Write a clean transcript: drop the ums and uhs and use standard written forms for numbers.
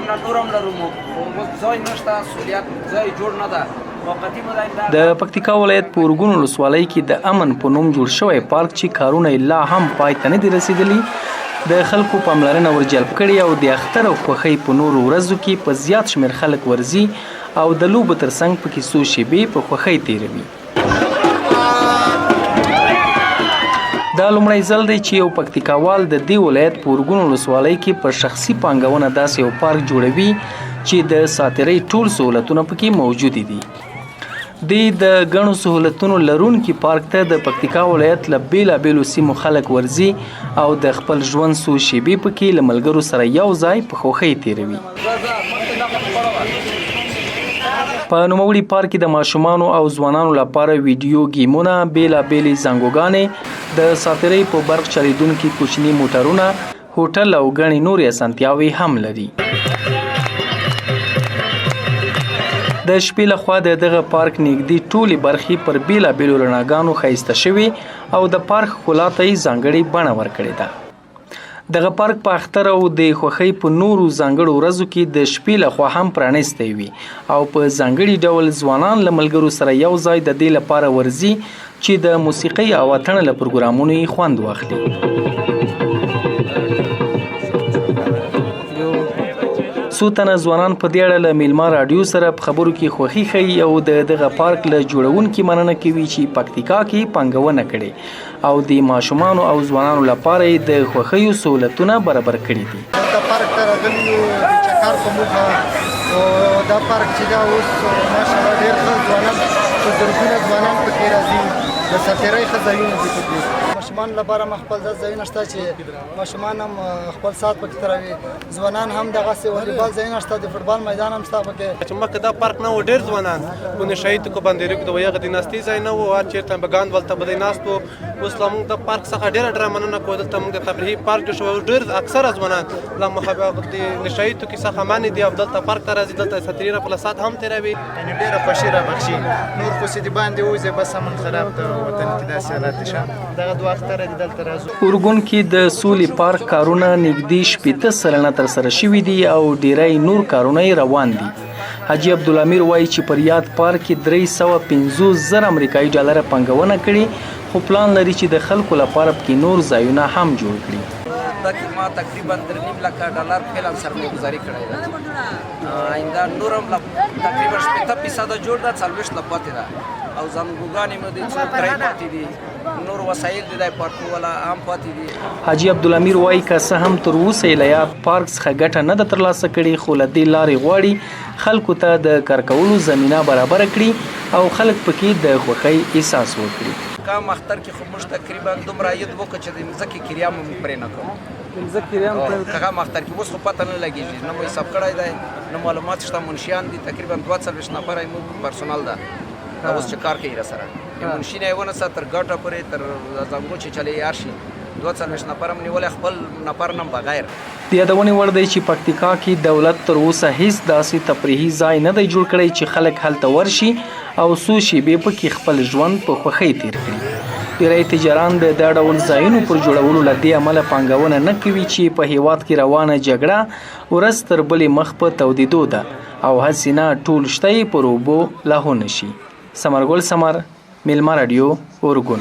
نه نورم لرو مو ځای نشته سهولیت ځای جوړ نه ده. د پکتیکا ولایت په اورګون ولسوالۍ کې د امن په نوم جوړ شوی پارک چې کارونه لا هم پای ته نه دي رسیدلي د خلکو پاملرنه ورجلب کړې او د اختر او خوښۍ په نورو ورځو کې په زیات شمېر خلک ورځي او د لوبو ترڅنګ پکې څو شېبې په خوښۍ تېروي. دا لومړی ځل دی چې یو پکتیکاوال د دې ولایت په اورګون ولسوالۍ کې په شخصي پانګونه داسې یو پارک جوړوي چې د ساتیرۍ ټول سهولتونه پکې موجود دي. د غنو سهولتونو لرونکي پارک ته د پکتیکا ولایت له بیلابیلو سیمو خلک ورځي او د خپل ژوند څو شېبې پکې له ملګرو سره یو ځای په خوښۍ تېروي. په نوموړي پارک کې د ماشومانو او ځوانانو لپاره ویډیو گیمونه، بیلابیلې زنګوګانې، د ساتیرۍ په برق چلیدونکي کوچني موټرونه، هوټل او ګڼې نورې اسانتیاوې هم لري. د شپې لخوا د دغه پارک نږدې ټولې برخې پر بیلابیلو رڼاګانو ښایسته شوي او د پارک ښکلا ته یې ځانګړې بڼه ورکړې ده. دغه پارک په اختر او د خوښۍ په نورو ځانګړو ورځو کې د شپې لخوا هم پرانیستی وي او په ځانګړي ډول ځوانان له ملګرو سره یو ځای د دې لپاره ورځي چې د موسیقۍ او اتڼ له پروګرامونو یې خوند واخلي. څو تنه ځوانان په دې اړه له میلمه راډیو سره په خبرو کې خوښي ښیي او د دغه پارک له جوړونکي مننه کوي چې پکتیکا کې پانګونه کړې او د ماشومانو او ځوانانو لپاره یې د خوښیو سهولتونه برابر کړي دي. دا پارک ته راغلي یو د چکر په موخه او دا پارک چې دا اوس ماشاءالله ډېر ښه ځوانان په زرګونه ځوانان پکې راځي. د ساتیرۍ ښه ځایونه دي پکې. ماشومان لپاره هم خپل داسې ځایونه شته چې ماشومان هم خپل ساعت پکې تېروي. ځوانان هم دغسې والیبال ځایونه شته، د فوټبال میدان هم شته پکې. چې مخکې دا پارک نه و ډېر ځوانان په نشهیي توکو باندې ریږدي و هغه د ناستې ځای نه و، هر چېرته به ګاند ولته به دی ناست و. اوس لا موږ د پارک څخه ډېره ډېره مننه کوو. دلته موږ د تفریحي پارک جوړ شوی، ډېر اکثره ځوانان له د نشهیي توکي څخه منې دي او دلته پارک ته راځي، دلته ساتیرۍ نه خپله ساعت هم تېروي. یعنې ډېره خوښي رابخښي. نور خو چې د باندې وځي بس امن خراب ته وطن کې داسې حالات دي شه. دغه دوه اختره دي دلته راځو. اورګون کې د سولې پارک کارونه نږدې 80 سلنه ترسره شوي دي او ډیری نور کارونه یې روان دي. حاجي عبدالامیر وایي چې پر یاد پارک کې 350,000 امریکایي ډالره پانګونه کړي، خو پلان لري چې د خلکو لپاره پکې نور ځایونه هم جوړ کړي. دا کې ما تقریبا 3.5 لکه ډالر فعلا سرمایه‌ګذاري کړې ده. آینده نور هم تقریبا 80% جوړ ده، 40 لا پاتې ده او زنګوګانې مو دي څو کرای پاتې دي، نور وسایل دي د پارک ولا هم پاتې دي. حاجي عبدالامیر وایي که څه هم تر اوسه یې له یاد پارک څخه ګټه نه ده ترلاسه کړې، خو له دې لارې غواړي خلکو ته د کار کولو زمینه برابره کړي او خلک پکې د خوښۍ احساس وکړي. کم اختر کې خو موږ تقریبا دومره عاید وکړو چې د مځکې کریا مو پرې نه کوو. کم اختر کې اوس خو پته نه لګېږي، نه مو حساب کړی دی، نه معلومات شته. منشیان دي تقریبا 42 نفره موږ پرسونل ده اوس چې کار کوي راسره. منشي نه یې ونیسه تر ګټه پورې تر زنګو چې چلی یار شي 42 نفر هم نیولی، خپل نفر نه بغیر. د یادونې وړ دی چې پکتیکا کې دولت تر اوسه هیڅ داسې تفریحي ځای نه دی جوړ کړی چې خلک هلته ورشي او څو شېبې پکې خپل ژوند په خوښۍ تیر کړي. ډېری تجاران د دا ډول ځایونو پر جوړولو له دې امله پانګونه نه کوي چې په هیواد کې روانه جګړه ورځ تر بلې مخ په تودېدو ده او هسې نه ټول شته یې پر اوبو لاهو نه شي. ثمرګل ثمر، میلمه راډیو، اورګون.